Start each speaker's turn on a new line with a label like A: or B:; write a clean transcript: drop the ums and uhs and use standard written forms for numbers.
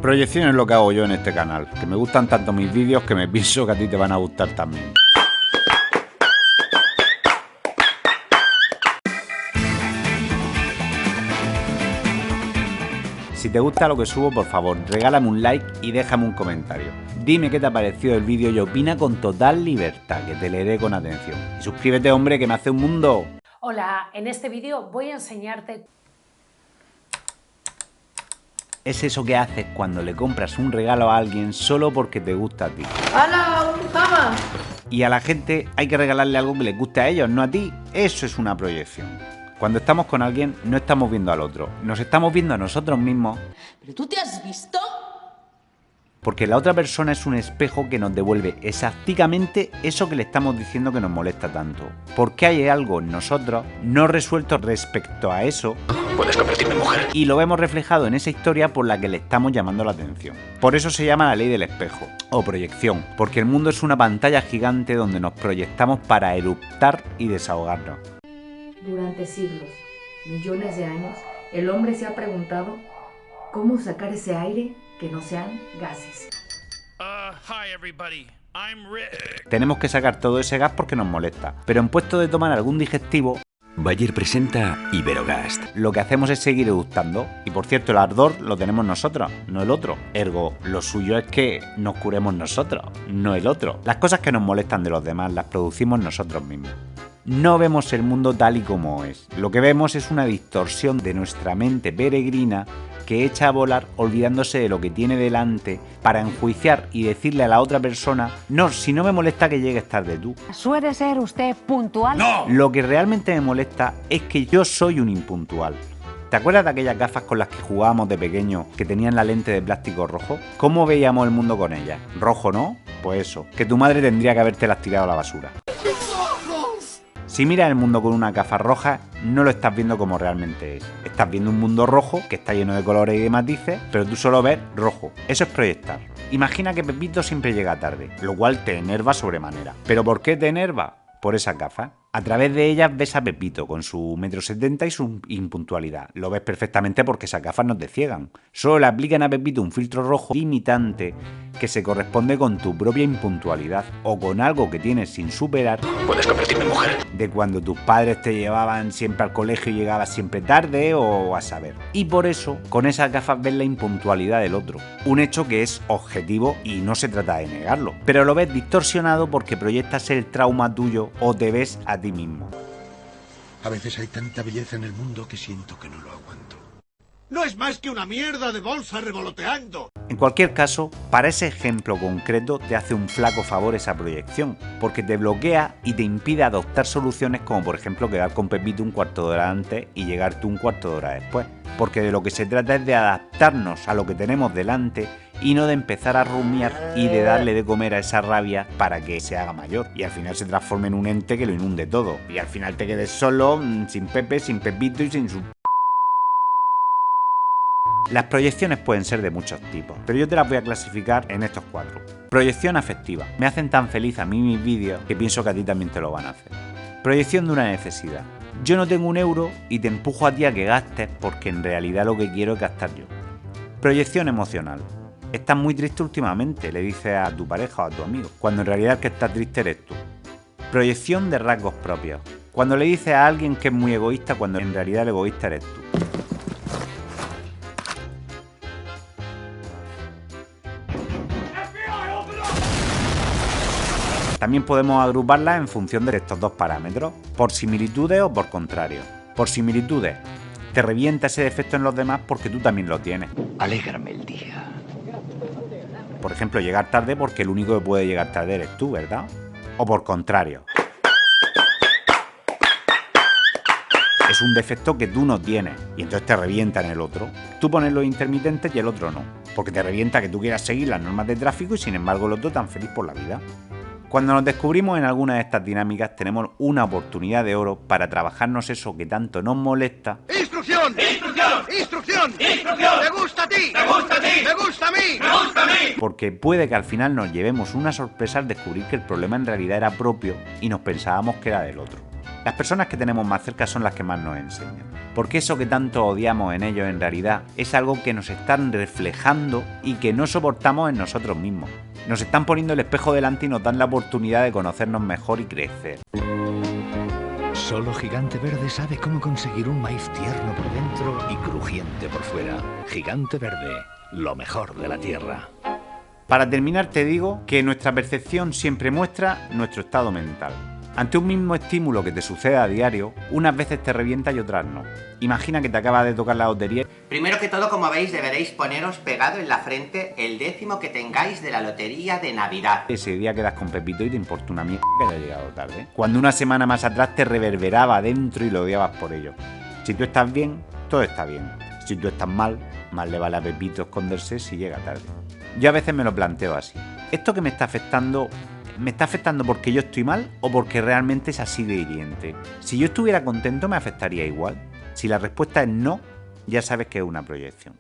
A: Proyección es lo que hago yo en este canal, que me gustan tanto mis vídeos que me pienso que a ti te van a gustar también. Si te gusta lo que subo, por favor, regálame un like y déjame un comentario. Dime qué te ha parecido el vídeo y opina con total libertad, que te leeré con atención. Y suscríbete, hombre, que me hace un mundo.
B: Hola, en este vídeo voy a enseñarte...
A: Es eso que haces cuando le compras un regalo a alguien solo porque te gusta a ti.
C: ¡Hala, un pijama!
A: Y a la gente hay que regalarle algo que les guste a ellos, no a ti. Eso es una proyección. Cuando estamos con alguien, no estamos viendo al otro, nos estamos viendo a nosotros mismos.
C: ¿Pero tú te has visto?
A: Porque la otra persona es un espejo que nos devuelve exactamente eso que le estamos diciendo que nos molesta tanto. Porque hay algo en nosotros no resuelto respecto a eso.
D: Puedes convertirme en mujer.
A: Y lo vemos reflejado en esa historia por la que le estamos llamando la atención. Por eso se llama la ley del espejo, o proyección. Porque el mundo es una pantalla gigante donde nos proyectamos para eruptar y desahogarnos.
E: Durante siglos, millones de años, el hombre se ha preguntado cómo sacar ese aire que no sean gases.
D: Hi everybody, I'm Rick.
A: Tenemos que sacar todo ese gas porque nos molesta, pero en puesto de tomar algún digestivo,
D: Bayer presenta Iberogast.
A: lo que hacemos es seguir eructando. Y por cierto, el ardor lo tenemos nosotros, no el otro. Ergo, lo suyo es que nos curemos nosotros, no el otro. Las cosas que nos molestan de los demás las producimos nosotros mismos. No vemos el mundo tal y como es. Lo que vemos es una distorsión de nuestra mente peregrina que echa a volar olvidándose de lo que tiene delante para enjuiciar y decirle a la otra persona: no, si no me molesta que llegues tarde tú.
F: ¿Suele ser usted puntual?
D: ¡No!
A: Lo que realmente me molesta es que yo soy un impuntual. ¿Te acuerdas de aquellas gafas con las que jugábamos de pequeño que tenían la lente de plástico rojo? ¿Cómo veíamos el mundo con ellas? ¿Rojo, no? Pues eso, que tu madre tendría que habértelas tirado a la basura. Si miras el mundo con una gafa roja, no lo estás viendo como realmente es. Estás viendo un mundo rojo que está lleno de colores y de matices, pero tú solo ves rojo. Eso es proyectar. Imagina que Pepito siempre llega tarde, lo cual te enerva sobremanera. ¿Pero por qué te enerva? Por esas gafas. A través de ellas ves a Pepito con su 1,70 m y su impuntualidad. Lo ves perfectamente porque esas gafas no te ciegan. Solo le aplican a Pepito un filtro rojo limitante que se corresponde con tu propia impuntualidad o con algo que tienes sin superar.
D: Puedes convertirme en mujer.
A: De cuando tus padres te llevaban siempre al colegio y llegabas siempre tarde o a saber. Y por eso, con esas gafas ves la impuntualidad del otro. Un hecho que es objetivo y no se trata de negarlo. Pero lo ves distorsionado porque proyectas el trauma tuyo o te ves a ti mismo.
G: A veces hay tanta belleza en el mundo que siento que no lo aguanto.
H: No es más que una mierda de bolsa revoloteando.
A: En cualquier caso, para ese ejemplo concreto te hace un flaco favor esa proyección, porque te bloquea y te impide adoptar soluciones como por ejemplo quedar con Pepito un cuarto de hora antes y llegar tú un cuarto de hora después. Porque de lo que se trata es de adaptarnos a lo que tenemos delante y no de empezar a rumiar y de darle de comer a esa rabia para que se haga mayor y al final se transforme en un ente que lo inunde todo y al final te quedes solo, sin Pepe, sin Pepito y sin su... Las proyecciones pueden ser de muchos tipos, pero yo te las voy a clasificar en estos 4. Proyección afectiva. Me hacen tan feliz a mí mis vídeos que pienso que a ti también te lo van a hacer. Proyección de una necesidad. Yo no tengo un euro y te empujo a ti a que gastes porque en realidad lo que quiero es gastar yo. Proyección emocional. Estás muy triste últimamente, le dices a tu pareja o a tu amigo, cuando en realidad el que está triste eres tú. Proyección de rasgos propios. Cuando le dices a alguien que es muy egoísta cuando en realidad el egoísta eres tú. También podemos agruparlas en función de estos dos parámetros, por similitudes o por contrarios. Por similitudes, te revienta ese defecto en los demás porque tú también lo tienes.
D: Alégrame el día.
A: Por ejemplo, llegar tarde porque el único que puede llegar tarde eres tú, ¿verdad? O por contrario. Es un defecto que tú no tienes y entonces te revienta en el otro. Tú pones los intermitentes y el otro no, porque te revienta que tú quieras seguir las normas de tráfico y sin embargo el otro tan feliz por la vida. Cuando nos descubrimos en alguna de estas dinámicas tenemos una oportunidad de oro para trabajarnos eso que tanto nos molesta.
H: ¡Instrucción! ¡Instrucción! ¡Instrucción! ¡Instrucción! ¡Me gusta a ti! ¡Me gusta a ti! ¡Me gusta a mí! ¡Me gusta a mí!
A: Porque puede que al final nos llevemos una sorpresa al descubrir que el problema en realidad era propio y nos pensábamos que era del otro. Las personas que tenemos más cerca son las que más nos enseñan. Porque eso que tanto odiamos en ellos en realidad es algo que nos están reflejando y que no soportamos en nosotros mismos. Nos están poniendo el espejo delante y nos dan la oportunidad de conocernos mejor y crecer.
I: Solo Gigante Verde sabe cómo conseguir un maíz tierno por dentro y crujiente por fuera. Gigante Verde, lo mejor de la tierra.
A: Para terminar te digo que nuestra percepción siempre muestra nuestro estado mental. Ante un mismo estímulo que te sucede a diario, unas veces te revienta y otras no. Imagina que te acaba de tocar la lotería.
J: Primero que todo, como veis, deberéis poneros pegado en la frente el décimo que tengáis de la lotería de Navidad.
A: Ese día quedas con Pepito y te importa una mierda que haya llegado tarde. Cuando una semana más atrás te reverberaba dentro y lo odiabas por ello. Si tú estás bien, todo está bien. Si tú estás mal, más le vale a Pepito esconderse si llega tarde. Yo a veces me lo planteo así. ¿Esto que me está afectando porque yo estoy mal o porque realmente es así de hiriente? Si yo estuviera contento, ¿me afectaría igual? Si la respuesta es no, ya sabes que es una proyección.